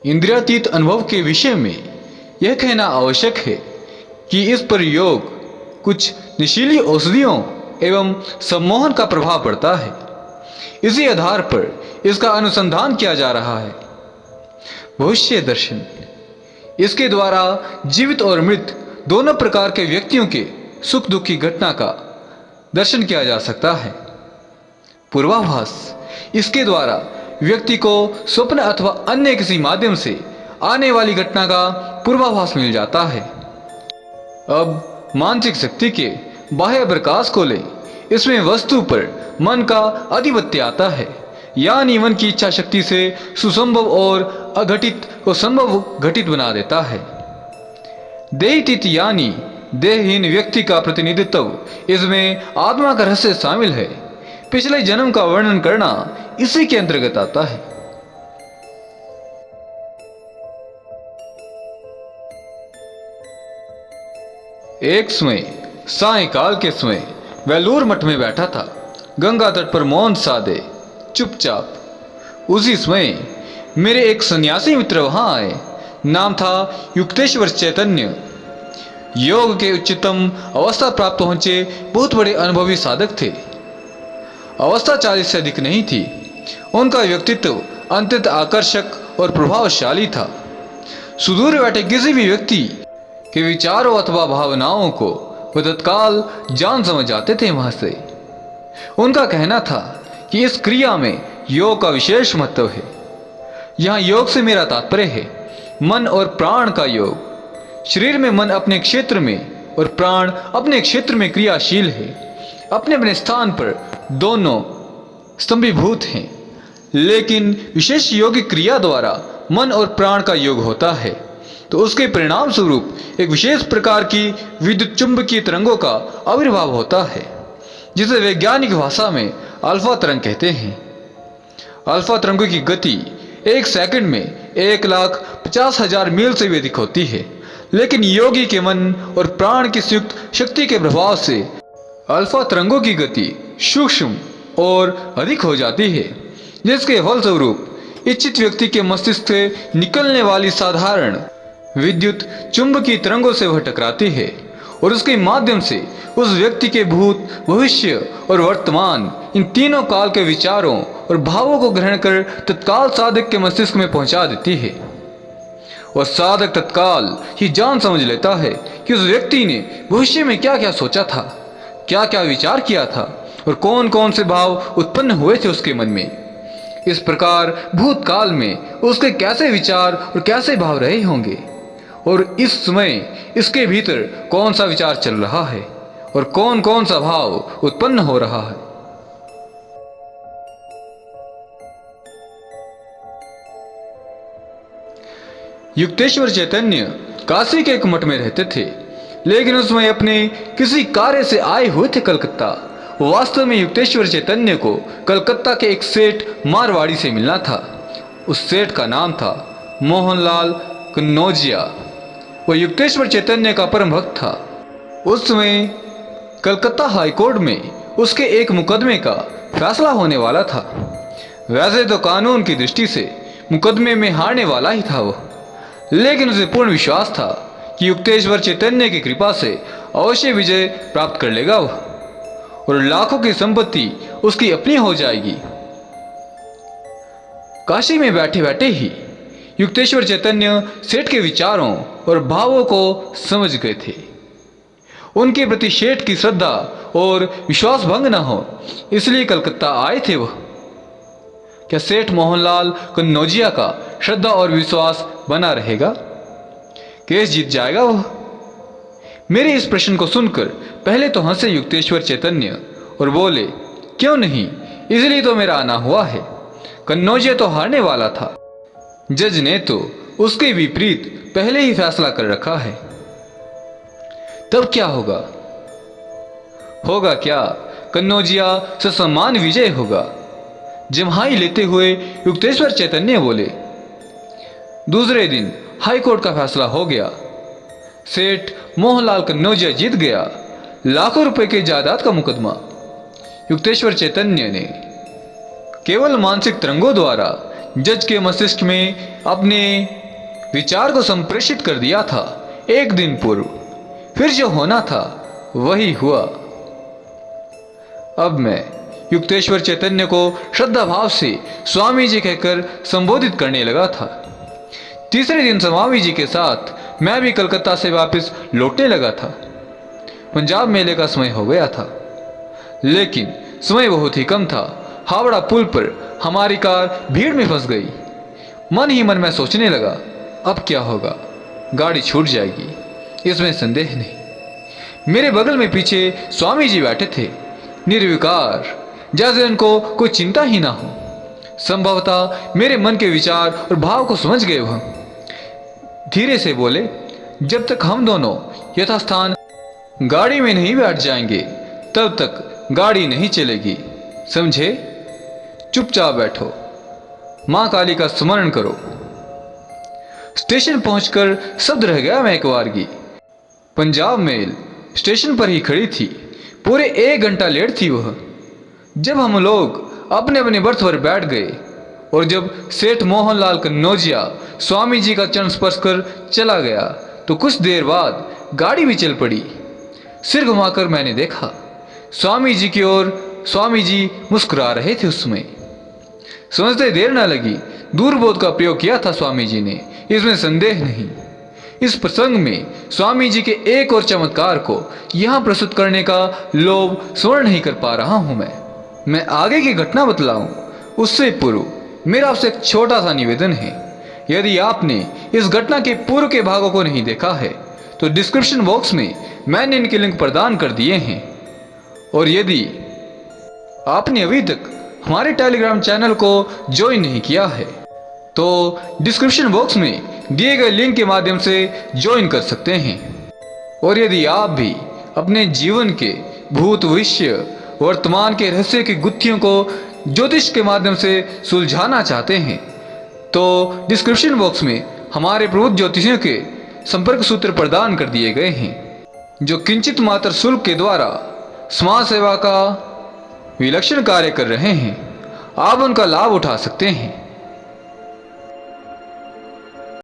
इंद्रियातीत अनुभव के विषय में यह कहना आवश्यक है कि इस पर योग, कुछ नशीली औषधियों एवं सम्मोहन का प्रभाव पड़ता है। इसी आधार पर इसका अनुसंधान किया जा रहा है। भविष्य दर्शन, इसके द्वारा जीवित और मृत दोनों प्रकार के व्यक्तियों के सुख दुख की घटना का दर्शन किया जा सकता है। पूर्वाभास, इसके द्वारा व्यक्ति को स्वप्न अथवा अन्य किसी माध्यम से आने वाली घटना का पूर्वाभास मिल जाता है। अब मानसिक शक्ति के बाह्य प्रकाश को लें। इसमें वस्तु पर मन का आधिपत्य आता है, यानी मन की इच्छा शक्ति से सुसंभव और अघटित को संभव घटित बना देता है। देहितीत यानी देहहीन व्यक्ति का प्रतिनिधित्व, इसमें आत्मा का रहस्य शामिल है। पिछले जन्म का वर्णन करना इसी के अंतर्गत आता है। एक समय सायंकाल के समय वेलूर मठ में बैठा था, गंगा तट पर मौन साधे चुपचाप। उसी समय मेरे एक सन्यासी मित्र वहां आए। नाम था युक्तेश्वर चैतन्य। योग के उच्चतम अवस्था प्राप्त पहुंचे बहुत बड़े अनुभवी साधक थे। अवस्था 40 से अधिक नहीं थी। उनका व्यक्तित्व अत्यंत आकर्षक और प्रभावशाली था। सुदूर बैठे किसी भी व्यक्ति के विचारों अथवा भावनाओं को वह तत्काल जान समझ जाते थे। वहां से उनका कहना था कि इस क्रिया में योग का विशेष महत्व है। यहाँ योग से मेरा तात्पर्य है मन और प्राण का योग। शरीर में मन अपने क्षेत्र में और प्राण अपने क्षेत्र में क्रियाशील है। अपने अपने स्थान पर दोनों स्तंभीभूत हैं, लेकिन विशेष योगिक क्रिया द्वारा मन और प्राण का योग होता है तो उसके परिणाम स्वरूप एक विशेष प्रकार की विद्युत चुंबकीय तरंगों का आविर्भाव होता है, जिसे वैज्ञानिक भाषा में अल्फा तरंग कहते हैं। अल्फा तरंगों की गति 1 सेकंड में 1,50,000 मील से भी अधिक होती है, लेकिन योगी के मन और प्राण की संयुक्त शक्ति के प्रभाव से अल्फा तरंगों की गति सूक्ष्म और अधिक हो जाती है, जिसके फलस्वरूप इच्छित व्यक्ति के मस्तिष्क से निकलने वाली साधारण विद्युत चुंबकीय तरंगों से वह टकराती है और उसके माध्यम से उस व्यक्ति के भूत, भविष्य और वर्तमान इन तीनों काल के विचारों और भावों को ग्रहण कर तत्काल साधक के मस्तिष्क में पहुंचा देती है। और साधक तत्काल ही जान समझ लेता है कि उस व्यक्ति ने भविष्य में क्या क्या सोचा था, क्या क्या विचार किया था और कौन कौन से भाव उत्पन्न हुए थे उसके मन में। इस प्रकार भूतकाल में उसके कैसे विचार और कैसे भाव रहे होंगे और इस समय इसके भीतर कौन सा विचार चल रहा है और कौन कौन सा भाव उत्पन्न हो रहा है। युक्तेश्वर चैतन्य काशी के एक मठ में रहते थे, लेकिन उसमें अपने किसी कार्य से आए हुए थे कलकत्ता। वास्तव में युक्तेश्वर चैतन्य को कलकत्ता के एक सेठ मारवाड़ी से मिलना था। उस सेठ का नाम था मोहनलाल कन्नौजिया। वह युक्तेश्वर चैतन्य का परम भक्त था। उस समय कलकत्ता हाईकोर्ट में उसके एक मुकदमे का फैसला होने वाला था। वैसे तो कानून की दृष्टि से मुकदमे में हारने वाला ही था वो, लेकिन उसे पूर्ण विश्वास था कि युक्तेश्वर चैतन्य की कृपा से अवश्य विजय प्राप्त कर लेगा वह और लाखों की संपत्ति उसकी अपनी हो जाएगी। काशी में बैठे बैठे ही युक्तेश्वर चैतन्य सेठ के विचारों और भावों को समझ गए थे। उनके प्रति सेठ की श्रद्धा और विश्वास भंग न हो, इसलिए कलकत्ता आए थे वह। क्या सेठ मोहनलाल कन्नौजिया का श्रद्धा और विश्वास बना रहेगा? केस जीत जाएगा वह? मेरे इस प्रश्न को सुनकर पहले तो हंसे युक्तेश्वर चैतन्य और बोले, क्यों नहीं, इसलिए तो मेरा आना हुआ है। कन्नौजिया तो हारने वाला था। जज ने तो उसके विपरीत पहले ही फैसला कर रखा है। तब क्या होगा? होगा क्या? कन्नौजिया से सम्मान विजय होगा। जम्हाई लेते हुए युक्तेश्वर चैतन्य बोले। दूसरे दिन हाईकोर्ट का फैसला हो गया। सेठ मोहनलाल कन्नौजिया जीत गया। लाखों रुपए के जायदाद का मुकदमा युक्तेश्वर चैतन्य ने केवल मानसिक तरंगों द्वारा जज के मस्तिष्क में अपने विचार को संप्रेषित कर दिया था। एक दिन पूर्व फिर जो होना था वही हुआ। अब मैं युक्तेश्वर चैतन्य को श्रद्धा भाव से स्वामी जी कहकर संबोधित करने लगा था। तीसरे दिन स्वामी जी के साथ मैं भी कलकत्ता से वापस लौटने लगा था। पंजाब मेले का समय हो गया था, लेकिन समय बहुत ही कम था। हावड़ा पुल पर हमारी कार भीड़ में फंस गई। मन ही मन में सोचने लगा, अब क्या होगा, गाड़ी छूट जाएगी, इसमें संदेह नहीं। मेरे बगल में पीछे स्वामी जी बैठे थे, निर्विकार, जैसे उनको कोई चिंता ही ना हो। संभवतः मेरे मन के विचार और भाव को समझ गए। वह धीरे से बोले, जब तक हम दोनों यथास्थान गाड़ी में नहीं बैठ जाएंगे तब तक गाड़ी नहीं चलेगी, समझे? चुपचाप बैठो, मां काली का स्मरण करो। स्टेशन पहुंचकर शब्द रह गया मैं एक बार की। पंजाब मेल स्टेशन पर ही खड़ी थी। पूरे 1 घंटा लेट थी वह। जब हम लोग अपने अपने बर्थ पर बैठ गए और जब सेठ मोहनलाल कन्नौजिया स्वामी जी का चरण स्पर्श कर चला गया तो कुछ देर बाद गाड़ी भी चल पड़ी। सिर घुमाकर मैंने देखा स्वामी जी की ओर। स्वामी जी मुस्कुरा रहे थे। उसमें समझते देर न लगी। दूरबोध का प्रयोग किया था स्वामी जी ने, इसमें संदेह नहीं। इस प्रसंग में स्वामी जी के एक और चमत्कार को यहाँ प्रस्तुत करने का लोभ स्वर्ण नहीं कर पा रहा हूँ। मैं आगे की घटना बतलाऊं उससे पूर्व मेरा आपसे एक छोटा सा निवेदन है। यदि आपने इस घटना के पूर्व के भागों को नहीं देखा है तो डिस्क्रिप्शन बॉक्स में मैंने इनके लिंक प्रदान कर दिए हैं। और यदि आपने अभी तक हमारे टेलीग्राम चैनल को ज्वाइन नहीं किया है तो डिस्क्रिप्शन बॉक्स में दिए गए लिंक के माध्यम से ज्वाइन कर सकते हैं। और यदि आप भी अपने जीवन के भूत, भविष्य, वर्तमान के रहस्य की गुत्थियों को ज्योतिष के माध्यम से सुलझाना चाहते हैं तो डिस्क्रिप्शन बॉक्स में हमारे प्रबुद्ध ज्योतिषियों के संपर्क सूत्र प्रदान कर दिए गए हैं, जो किंचित मात्र शुल्क के द्वारा समाज सेवा का विलक्षण कार्य कर रहे हैं। आप उनका लाभ उठा सकते हैं।